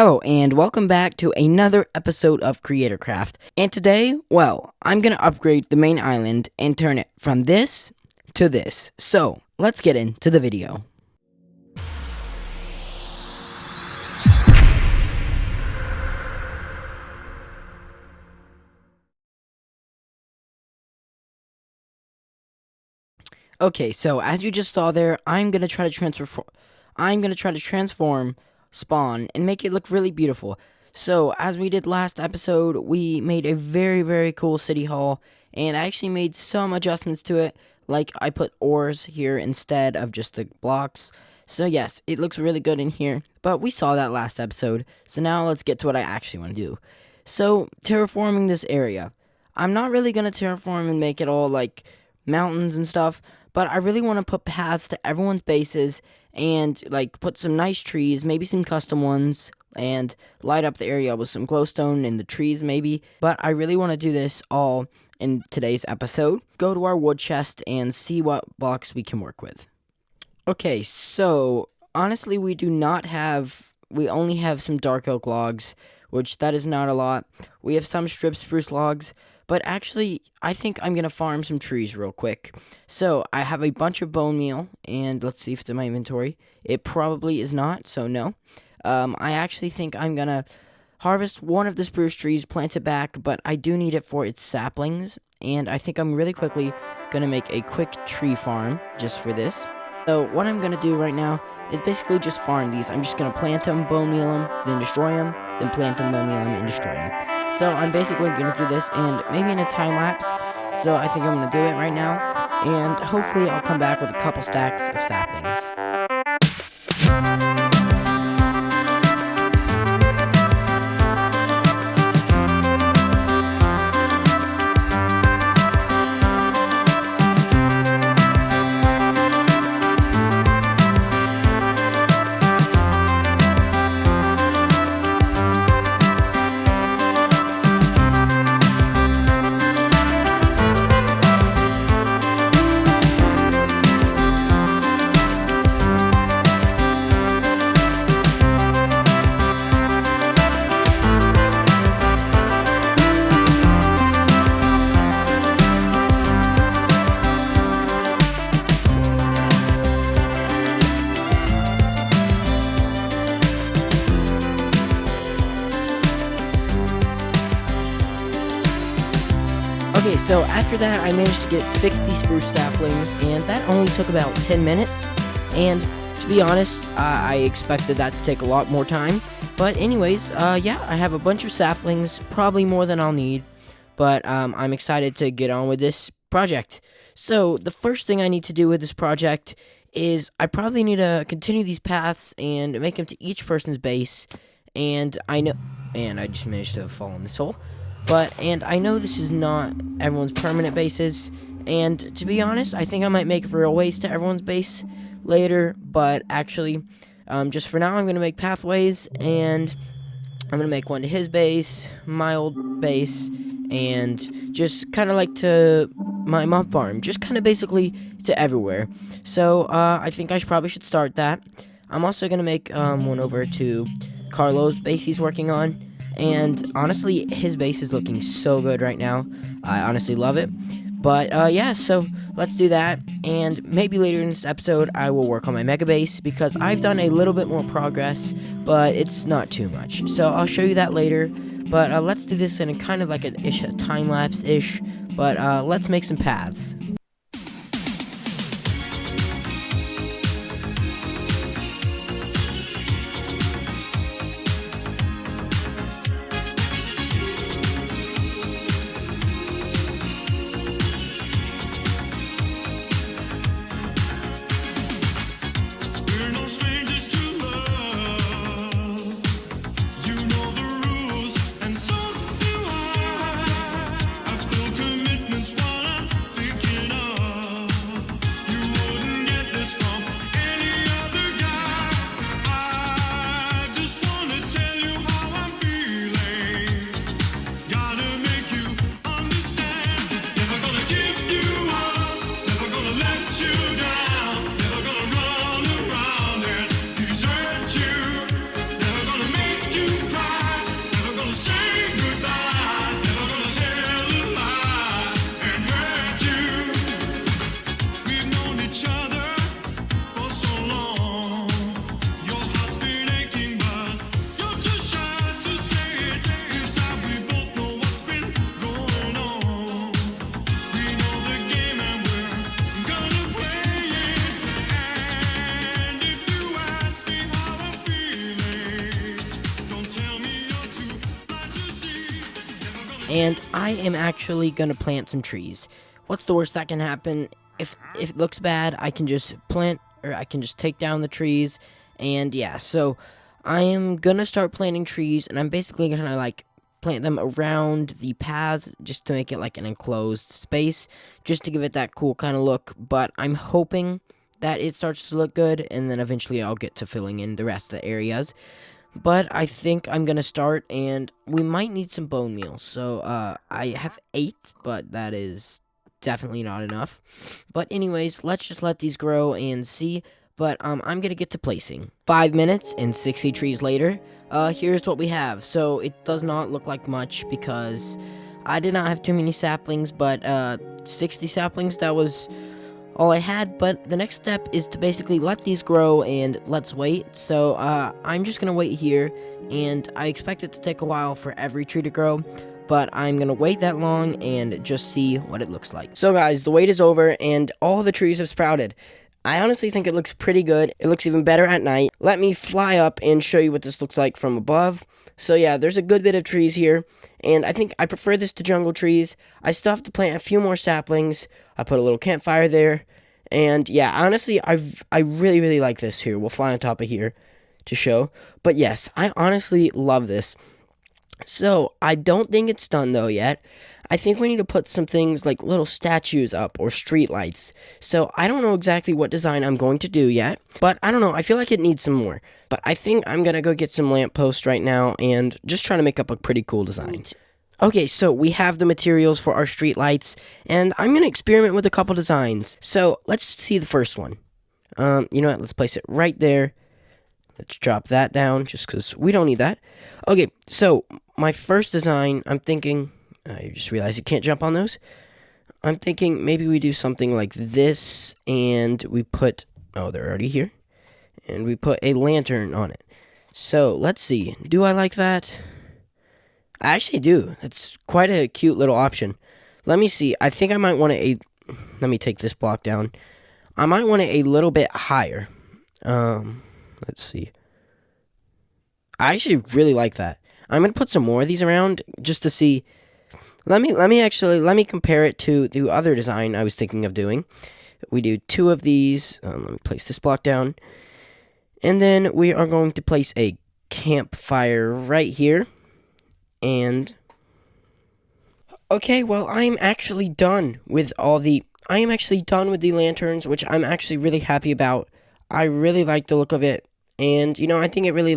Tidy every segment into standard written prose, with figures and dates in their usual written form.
Hello and welcome back to another episode of CreatorCraft. And today, well, I'm going to upgrade the main island and turn it from this to this. So, let's get into the video. Okay, so as you just saw there, I'm going to try to transform Spawn and make it look really beautiful. So, as we did last episode, we made a very cool city hall, and I actually made some adjustments to it, like I put ores here instead of just the blocks. So yes, it looks really good in here, but we saw that last episode, so now let's get to what I actually want to do. So, terraforming this area. I'm not really going to terraform and make it all like mountains and stuff, but I really want to put paths to everyone's bases and like put some nice trees, maybe some custom ones, and light up the area with some glowstone in the trees maybe. But I really want to do this all in today's episode. Go to our wood chest and see what blocks we can work with. Okay, so honestly we only have some dark oak logs, which that is not a lot. We have some strip spruce logs, but actually, I think I'm going to farm some trees real quick. So, I have a bunch of bone meal, and let's see if it's in my inventory. It probably is not, so no. I actually think I'm going to harvest one of the spruce trees, plant it back, but I do need it for its saplings. And I think I'm really quickly going to make a quick tree farm just for this. So, what I'm going to do right now is basically just farm these. I'm just going to plant them, bone meal them, then destroy them, then plant them, bone meal them, and destroy them. So I'm basically going to do this, and maybe in a time lapse, so I think I'm going to do it right now, and hopefully I'll come back with a couple stacks of saplings. Okay, so after that, I managed to get 60 spruce saplings, and that only took about 10 minutes, and to be honest, I expected that to take a lot more time, but anyways, yeah, I have a bunch of saplings, probably more than I'll need, but I'm excited to get on with this project. So, the first thing I need to do with this project is I probably need to continue these paths and make them to each person's base, and I just managed to fall in this hole. And I know this is not everyone's permanent bases, and to be honest, I think I might make railways to everyone's base later, but actually, just for now, I'm going to make pathways, and I'm going to make one to his base, my old base, and just kind of like to my mob farm, just kind of basically to everywhere. So, I think I probably should start that. I'm also going to make one over to Carlo's base he's working on. And honestly, his base is looking so good right now. I honestly love it. But yeah, so let's do that. And maybe later in this episode, I will work on my mega base because I've done a little bit more progress, but it's not too much. So I'll show you that later. But let's do this in a kind of like a time lapse ish. But let's make some paths. Commitments while I'm thinking and I am actually gonna plant some trees. What's the worst that can happen? If it looks bad, I can just plant, or I can just take down the trees, and yeah, so I am gonna start planting trees, and I'm basically gonna like plant them around the paths just to make it like an enclosed space, just to give it that cool kind of look. But I'm hoping that it starts to look good, and then eventually I'll get to filling in the rest of the areas. But I think I'm gonna start, and we might need some bone meal. So I have 8, but that is definitely not enough. But anyways, let's just let these grow and see. But I'm gonna get to placing. 5 minutes and 60 trees later. Here's what we have. So it does not look like much because I did not have too many saplings, but 60 saplings, that was all I had. But the next step is to basically let these grow and let's wait. So I'm just gonna wait here, and I expect it to take a while for every tree to grow, but I'm gonna wait that long and just see what it looks like. So guys, the wait is over and all the trees have sprouted. I honestly think it looks pretty good. It looks even better at night. Let me fly up and show you what this looks like from above. So yeah, there's a good bit of trees here, and I think I prefer this to jungle trees. I still have to plant a few more saplings. I put a little campfire there, and yeah, honestly, I really like this here. We'll fly on top of here to show. But yes, I honestly love this. So I don't think it's done though yet. I think we need to put some things like little statues up or street lights. So I don't know exactly what design I'm going to do yet, but I don't know. I feel like it needs some more. But I think I'm going to go get some lampposts right now and just try to make up a pretty cool design. Okay, so we have the materials for our street lights, and I'm going to experiment with a couple designs. So let's see the first one. You know what? Let's place it right there. Let's drop that down just because we don't need that. Okay, so my first design, I'm thinking, I just realized you can't jump on those. I'm thinking maybe we do something like this, and we put, oh, they're already here, and we put a lantern on it. So let's see, do I like that? I actually do. That's quite a cute little option. Let me see, I think I might want it let me take this block down. I might want it a little bit higher. Let's see. I actually really like that. I'm gonna put some more of these around just to see. Let me compare it to the other design I was thinking of doing. We do 2 of these. Let me place this block down, and then we are going to place a campfire right here. And okay, well, I'm actually done with the lanterns, which I'm actually really happy about. I really like the look of it, and I think it really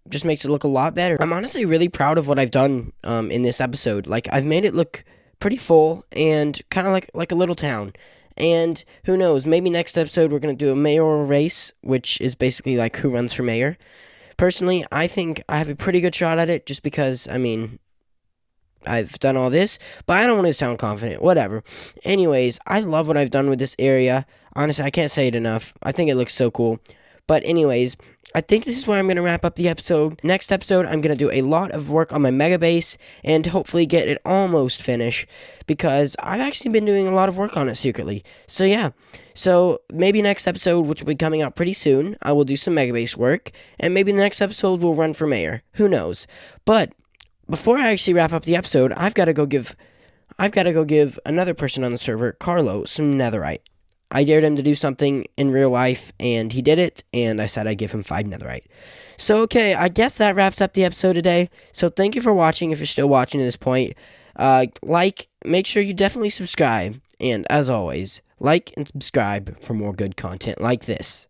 just makes it look a lot better. I'm honestly really proud of what I've done in this episode. Like, I've made it look pretty full and kind of like a little town. And who knows, maybe next episode we're going to do a mayoral race, which is basically like who runs for mayor. Personally, I think I have a pretty good shot at it just because, I've done all this, but I don't want to sound confident. Whatever. Anyways, I love what I've done with this area. Honestly, I can't say it enough. I think it looks so cool. But anyways, I think this is where I'm going to wrap up the episode. Next episode, I'm going to do a lot of work on my mega base and hopefully get it almost finished because I've actually been doing a lot of work on it secretly. So yeah, so maybe next episode, which will be coming out pretty soon, I will do some mega base work, and maybe the next episode will run for mayor. Who knows? But before I actually wrap up the episode, I've got to go give another person on the server, Carlo, some netherite. I dared him to do something in real life, and he did it, and I said I'd give him 5 netherite. So, okay, I guess that wraps up the episode today. So, thank you for watching if you're still watching to this point. Make sure you definitely subscribe, and as always, like and subscribe for more good content like this.